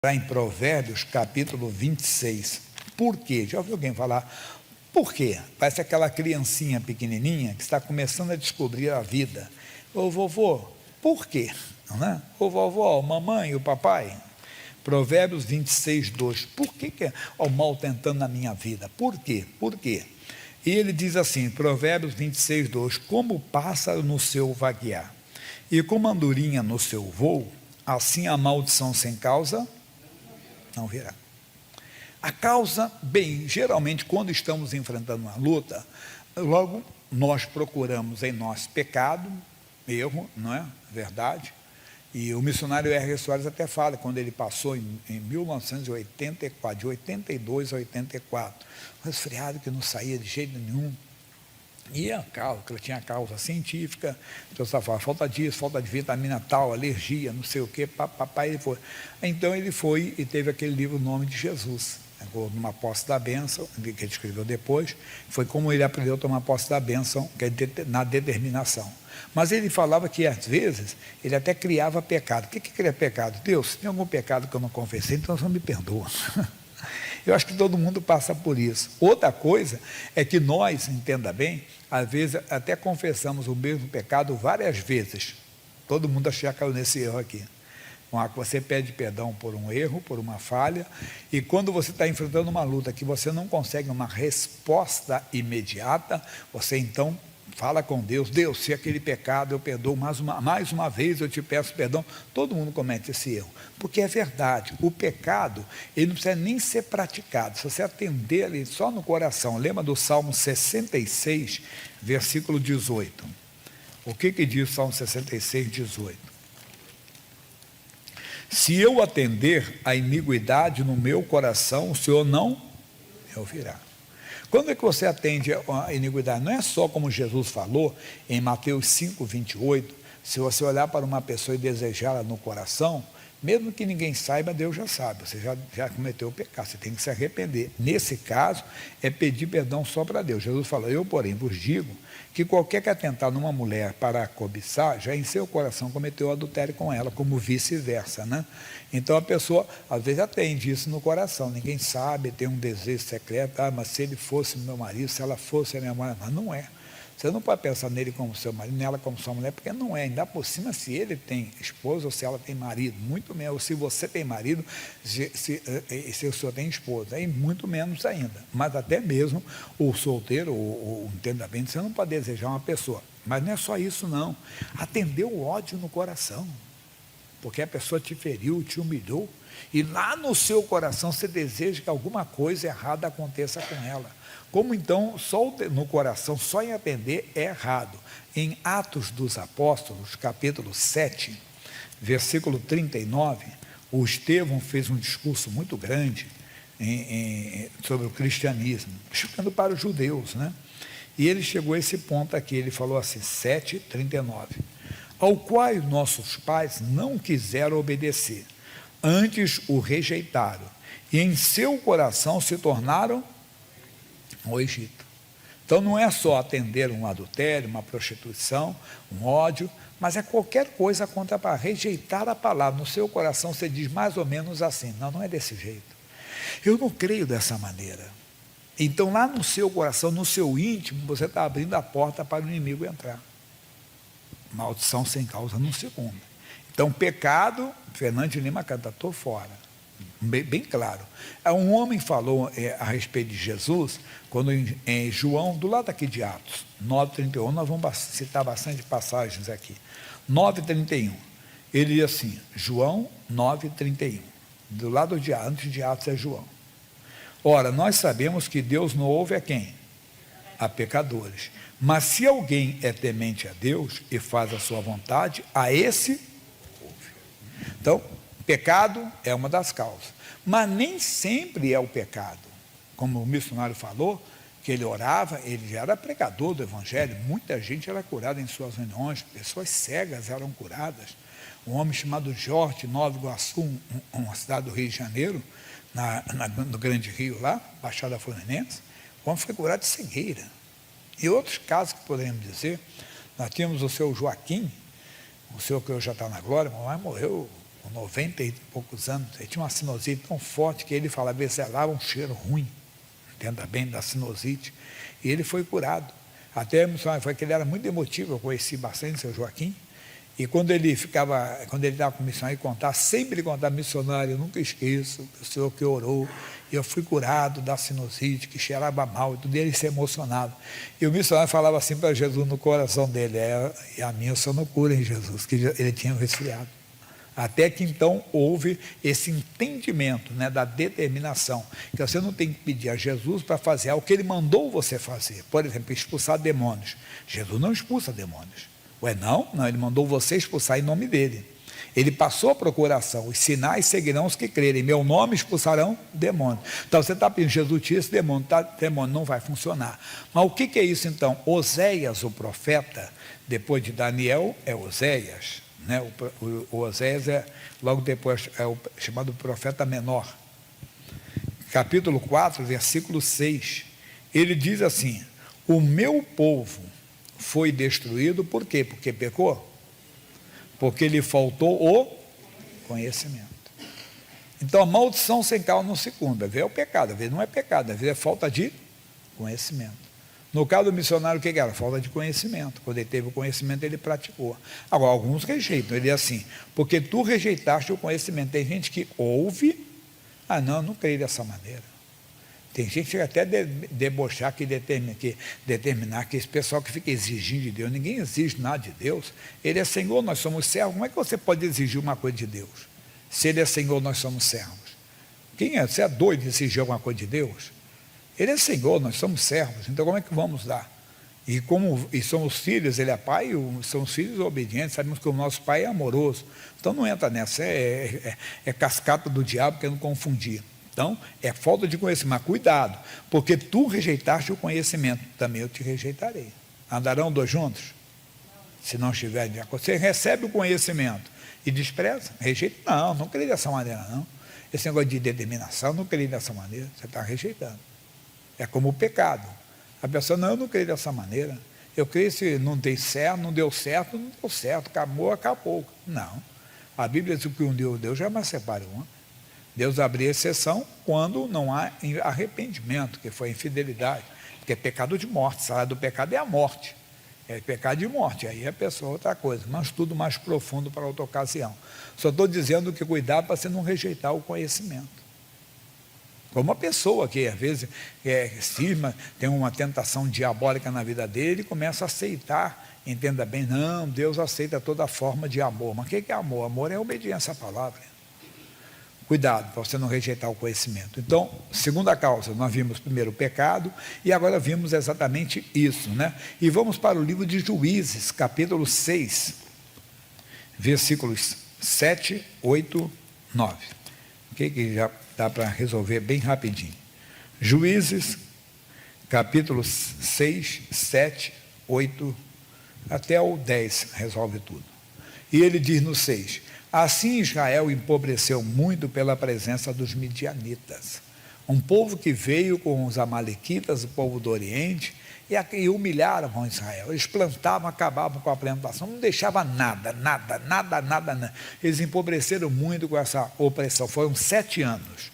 Está em Provérbios, capítulo 26. Por quê? Já ouviu alguém falar? Por quê? Parece aquela criancinha pequenininha que está começando a descobrir a vida. Ô vovô, por quê? Não é? Ô vovó, mamãe, o papai. Provérbios 26, 2. Por que é o mal tentando na minha vida? Por quê? Por quê? E ele diz assim, Provérbios 26, 2. Como o pássaro no seu vaguear e como a andorinha no seu voo, assim a maldição sem causa não virá. A causa, bem, geralmente quando estamos enfrentando uma luta, logo nós procuramos em nós pecado, erro, não é? Verdade. E o missionário R. Soares até fala, quando ele passou em 1984, de 82 a 84, um resfriado que não saía de jeito nenhum. E a causa, que tinha causa científica, a pessoa fala, falta disso, falta de vitamina tal, alergia, não sei o quê, papai, ele foi. Então ele foi e teve aquele livro, O Nome de Jesus, numa posse da bênção, que ele escreveu depois, foi como ele aprendeu a tomar posse da bênção, que é na determinação. Mas ele falava que, às vezes, ele até criava pecado. O que cria pecado? Deus, se tem algum pecado que eu não confessei, então só me perdoa. Eu acho que todo mundo passa por isso. Outra coisa é que nós, entenda bem, às vezes até confessamos o mesmo pecado várias vezes. Todo mundo já caiu nesse erro aqui. Você pede perdão por um erro, por uma falha, e quando você está enfrentando uma luta que você não consegue uma resposta imediata, você então fala com Deus, Deus, se aquele pecado eu perdoo, mais uma vez eu te peço perdão. Todo mundo comete esse erro, porque é verdade, o pecado, ele não precisa nem ser praticado, se você atender ele só no coração. Lembra do Salmo 66, versículo 18, o que diz o Salmo 66, 18? Se eu atender a iniquidade no meu coração, o Senhor não me ouvirá. Quando é que você atende a iniquidade? Não é só como Jesus falou em Mateus 5, 28, se você olhar para uma pessoa e desejá-la no coração, mesmo que ninguém saiba, Deus já sabe, você já cometeu o pecado, você tem que se arrepender. Nesse caso, é pedir perdão só para Deus. Jesus falou, eu, porém, vos digo que qualquer que atentar numa mulher para cobiçar, já em seu coração cometeu adultério com ela, como vice-versa, né? Então a pessoa, às vezes, atende isso no coração, ninguém sabe, tem um desejo secreto, mas se ele fosse meu marido, se ela fosse a minha mulher, mas não é. Você não pode pensar nele como seu marido, nela como sua mulher, porque não é. Ainda por cima, se ele tem esposa ou se ela tem marido, muito menos. Ou se você tem marido, se o senhor tem esposa, aí muito menos ainda. Mas até mesmo o solteiro, o entenda bem, você não pode desejar uma pessoa. Mas não é só isso, não. Atender o ódio no coração, porque a pessoa te feriu, te humilhou, e lá no seu coração você deseja que alguma coisa errada aconteça com ela. Como então, só no coração, só em atender é errado. Em Atos dos Apóstolos, capítulo 7, versículo 39, o Estevão fez um discurso muito grande sobre o cristianismo, explicando para os judeus, né? E ele chegou a esse ponto aqui, ele falou assim, 7, 39, ao qual nossos pais não quiseram obedecer, antes o rejeitaram, e em seu coração se tornaram o Egito. Então não é só atender um adultério, uma prostituição, um ódio, mas é qualquer coisa contra para rejeitar a palavra. No seu coração você diz mais ou menos assim, não é desse jeito. Eu não creio dessa maneira. Então lá no seu coração, no seu íntimo, você está abrindo a porta para o inimigo entrar. Maldição sem causa no segundo. Então pecado, Fernando de Lima canta, estou fora. Bem claro. Um homem falou a respeito de Jesus, quando em João, do lado aqui de Atos, 9,31, nós vamos citar bastante passagens aqui. 9,31, ele diz assim, João 9,31, do lado de Atos, antes de Atos é João. Ora, nós sabemos que Deus não ouve a quem? A pecadores. Mas se alguém é temente a Deus e faz a sua vontade, a esse ouve. Então, pecado é uma das causas, mas nem sempre é o pecado. Como o missionário falou, que ele orava, ele já era pregador do evangelho, muita gente era curada em suas reuniões, pessoas cegas eram curadas. Um homem chamado Jorge, Nova Iguaçu, uma cidade do Rio de Janeiro, no Grande Rio lá, Baixada Fluminense, o homem foi curado de cegueira. E outros casos que podemos dizer, nós tínhamos o seu Joaquim, o senhor que hoje já está na glória, mas morreu com 90 e poucos anos, ele tinha uma sinusite tão forte que ele falava, exalava um cheiro ruim, entenda bem, da sinusite, e ele foi curado. Até foi que ele era muito emotivo, eu conheci bastante o seu Joaquim, e quando ele estava com o missionário contar, sempre ele contava, missionário, eu nunca esqueço, o senhor que orou, e eu fui curado da sinusite, que cheirava mal, e tudo, e ele se emocionava. E o missionário falava assim para Jesus no coração dele, e a minha só não cura em Jesus, que ele tinha resfriado. Até que então houve esse entendimento, né, da determinação, que você não tem que pedir a Jesus para fazer algo que ele mandou você fazer. Por exemplo, expulsar demônios. Jesus não expulsa demônios. Ué, não, ele mandou você expulsar em nome dele. Ele passou a procuração, os sinais seguirão os que crerem, meu nome expulsarão demônios. Então você está pedindo, Jesus tira esse demônio, demônio não vai funcionar. Mas o que é isso então? Oséias, o profeta, depois de Daniel, é Oséias, né? O Oséias logo depois é o chamado profeta menor. Capítulo 4, versículo 6, ele diz assim, o meu povo foi destruído, por quê? Porque pecou? Porque lhe faltou o conhecimento. Então a maldição sem causa não se cumpre, às vezes é o pecado, às vezes não é pecado, às vezes é falta de conhecimento. No caso do missionário, o que era? Falta de conhecimento. Quando ele teve o conhecimento, ele praticou. Agora, alguns rejeitam, ele é assim, porque tu rejeitaste o conhecimento. Tem gente que ouve, não creio dessa maneira. Tem gente que chega até debochar, determinar que esse pessoal que fica exigindo de Deus, ninguém exige nada de Deus. Ele é Senhor, nós somos servos. Como é que você pode exigir uma coisa de Deus? Se Ele é Senhor, nós somos servos. Você é doido de exigir alguma coisa de Deus? Ele é Senhor, nós somos servos. Então como é que vamos dar? E somos filhos, Ele é Pai, somos filhos obedientes, sabemos que o nosso Pai é amoroso. Então não entra nessa, é cascata do diabo querendo confundir. Então, é falta de conhecimento, mas cuidado, porque tu rejeitaste o conhecimento, também eu te rejeitarei. Andarão dois juntos? Se não estiverem de acordo. Você recebe o conhecimento e despreza, rejeita. Não creio dessa maneira, não. Esse negócio de determinação, não creio dessa maneira, você está rejeitando. É como o pecado. A pessoa, eu não creio dessa maneira. Eu creio se não deu certo, não deu certo, acabou, acabou. Não. A Bíblia diz que um Deus jamais separa um. Deus abriu exceção quando não há arrependimento, que foi infidelidade, porque é pecado de morte, salário do pecado é a morte, é pecado de morte, aí a pessoa é outra coisa, mas tudo mais profundo para outra ocasião. Só estou dizendo que cuidado para você não rejeitar o conhecimento. Como uma pessoa que às vezes cisma, tem uma tentação diabólica na vida dele e começa a aceitar, entenda bem, não, Deus aceita toda forma de amor, mas o que é amor? Amor é obediência à palavra. Cuidado para você não rejeitar o conhecimento. Então, segunda causa, nós vimos primeiro o pecado e agora vimos exatamente isso, né? E vamos para o livro de Juízes, capítulo 6, versículos 7, 8, 9. Que já dá para resolver bem rapidinho. Juízes, capítulo 6, 7, 8, até o 10, resolve tudo. E ele diz no 6, assim Israel empobreceu muito pela presença dos midianitas, um povo que veio com os amalequitas, o povo do Oriente, e humilharam Israel. Eles plantavam, acabavam com a plantação, não deixava nada. Eles empobreceram muito com essa opressão, foram 7 anos.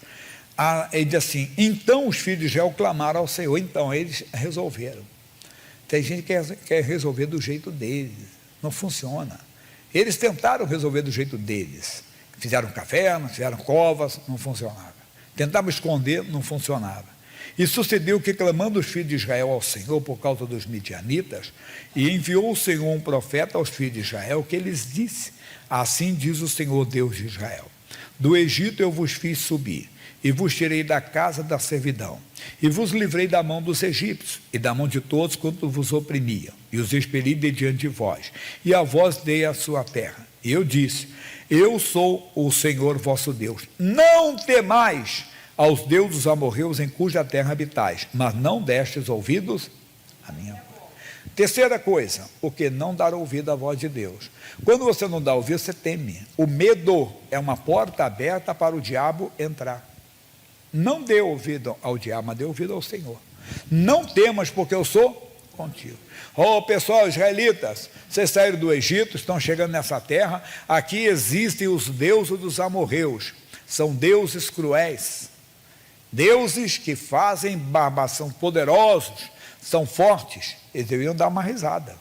Ele diz assim, então os filhos de Israel clamaram ao Senhor, então eles resolveram. Tem gente que quer resolver do jeito deles, não funciona. Eles tentaram resolver do jeito deles. Fizeram cavernas, fizeram covas, não funcionava. Tentavam esconder, não funcionava. E sucedeu que, clamando os filhos de Israel ao Senhor por causa dos midianitas, e enviou o Senhor um profeta aos filhos de Israel, que lhes disse, assim diz o Senhor Deus de Israel, do Egito eu vos fiz subir, e vos tirei da casa da servidão, e vos livrei da mão dos egípcios, e da mão de todos quanto vos oprimiam, e os expeli de diante de vós, e a vós dei a sua terra. E eu disse, eu sou o Senhor vosso Deus, não temais aos deuses amorreus em cuja terra habitais, mas não destes ouvidos a minha voz. Terceira coisa, o que não dar ouvido à voz de Deus. Quando você não dá ouvido, você teme. O medo é uma porta aberta para o diabo entrar. Não dê ouvido ao diabo, mas dê ouvido ao Senhor. Não temas, porque eu sou contigo. Oh, pessoal, israelitas, vocês saíram do Egito, estão chegando nessa terra, aqui existem os deuses dos amorreus, são deuses cruéis, deuses que fazem são poderosos, são fortes. Eles deveriam dar uma risada.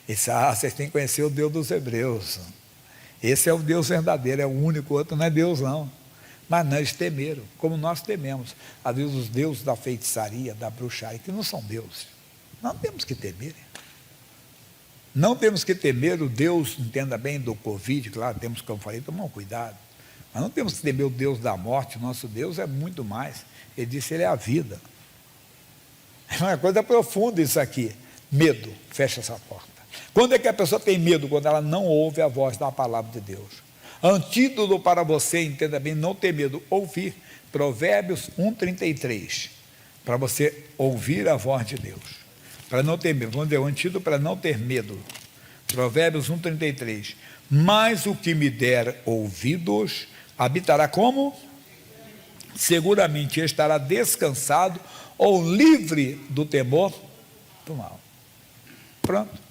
Vocês têm que conhecer o Deus dos hebreus. Esse é o Deus verdadeiro, é o único, outro não é Deus não. Mas não, eles temeram, como nós tememos. Às vezes os deuses da feitiçaria, da bruxaria, que não são deuses. Não temos que temer. Não temos que temer o Deus, entenda bem, do Covid, claro, temos, como eu falei, tomar um cuidado. Mas não temos que temer o Deus da morte, nosso Deus é muito mais. Ele disse, ele é a vida. É uma coisa profunda isso aqui. Medo, fecha essa porta. Quando é que a pessoa tem medo? Quando ela não ouve a voz da palavra de Deus. Antídoto para você, entenda bem, não ter medo, ouvir. Provérbios 1,33. Para você ouvir a voz de Deus. Para não ter medo. Vamos dizer, o antídoto para não ter medo. Provérbios 1,33. Mas o que me der ouvidos, habitará como? Seguramente estará descansado ou livre do temor do mal. Pronto.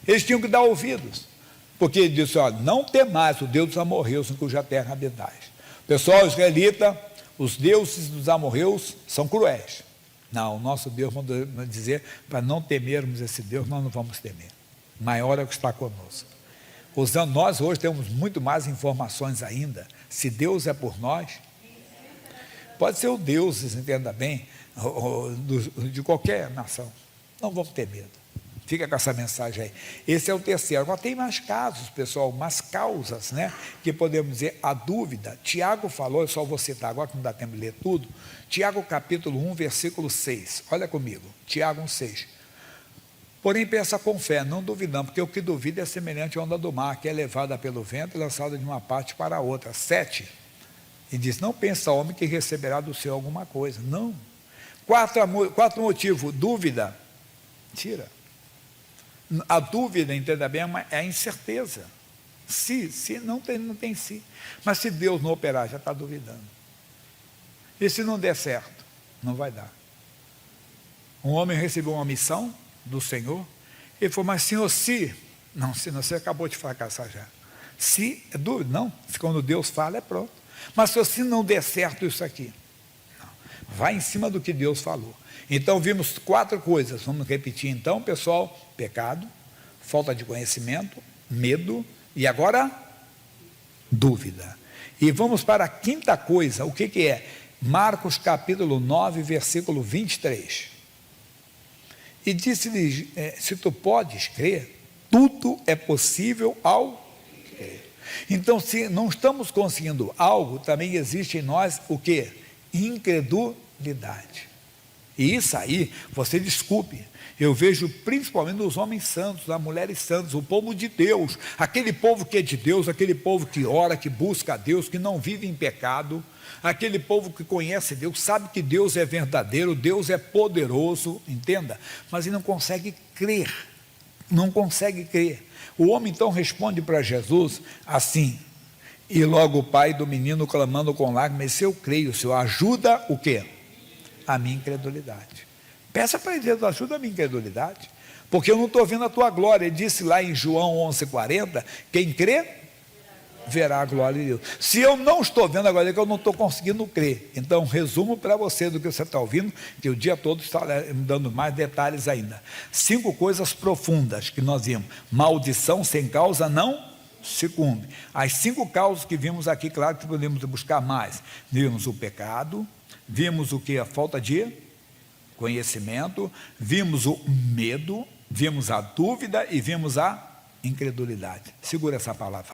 Eles tinham que dar ouvidos. Porque ele disse, olha, não temais o Deus dos amorreus em cuja terra habitais. Pessoal israelita, os deuses dos amorreus são cruéis. Não, o nosso Deus vai dizer, para não temermos esse Deus, nós não vamos temer. Maior é o que está conosco. Nós hoje temos muito mais informações ainda. Se Deus é por nós, pode ser o Deus, entenda bem, de qualquer nação. Não vamos ter medo. Fica com essa mensagem aí. Esse é o terceiro. Agora tem mais casos, pessoal, umas causas, né? Que podemos dizer a dúvida. Tiago falou, eu só vou citar agora que não dá tempo de ler tudo. Tiago capítulo 1, versículo 6. Olha comigo. Tiago 1, 6. Porém pensa com fé, não duvidando, porque o que duvida é semelhante à onda do mar, que é levada pelo vento e lançada de uma parte para a outra. 7. E diz, não pensa homem que receberá do céu alguma coisa. Não. Quarto motivo, dúvida. Tira. A dúvida, entenda bem, é a incerteza. Se não tem se. Mas se Deus não operar, já está duvidando. E se não der certo, não vai dar. Um homem recebeu uma missão do Senhor, ele falou, mas Senhor, se... Não, se não, você acabou de fracassar já. Se é dúvida, não. Quando Deus fala, é pronto. Mas se não der certo isso aqui, não. Vai em cima do que Deus falou. Então vimos 4 coisas, vamos repetir então, pessoal: pecado, falta de conhecimento, medo e agora dúvida. E vamos para a quinta coisa, o que é? Marcos capítulo 9, versículo 23. E disse-lhe, se tu podes crer, tudo é possível ao crer. Então, se não estamos conseguindo algo, também existe em nós o quê? Incredulidade. E isso aí, você desculpe, eu vejo principalmente nos homens santos, nas mulheres santas, o povo de Deus, aquele povo que é de Deus, aquele povo que ora, que busca a Deus, que não vive em pecado, aquele povo que conhece Deus, sabe que Deus é verdadeiro, Deus é poderoso, entenda, mas ele não consegue crer, não consegue crer. O homem então responde para Jesus assim, e logo o pai do menino clamando com lágrimas, se eu creio, Senhor, ajuda o quê? A minha incredulidade. Peça para Deus, ajuda a minha incredulidade, porque eu não estou vendo a tua glória. Ele disse lá em João 11,40, quem crê, verá a glória de Deus. Se eu não estou vendo a glória, é que eu não estou conseguindo crer. Então, resumo para você do que você está ouvindo, que o dia todo está me dando mais detalhes ainda. 5 coisas profundas que nós vimos. Maldição sem causa não se cumpre. As 5 causas que vimos aqui, claro que podemos buscar mais. Vimos o pecado, vimos o que? A falta de conhecimento, vimos o medo, vimos a dúvida e vimos a incredulidade. Segura essa palavra.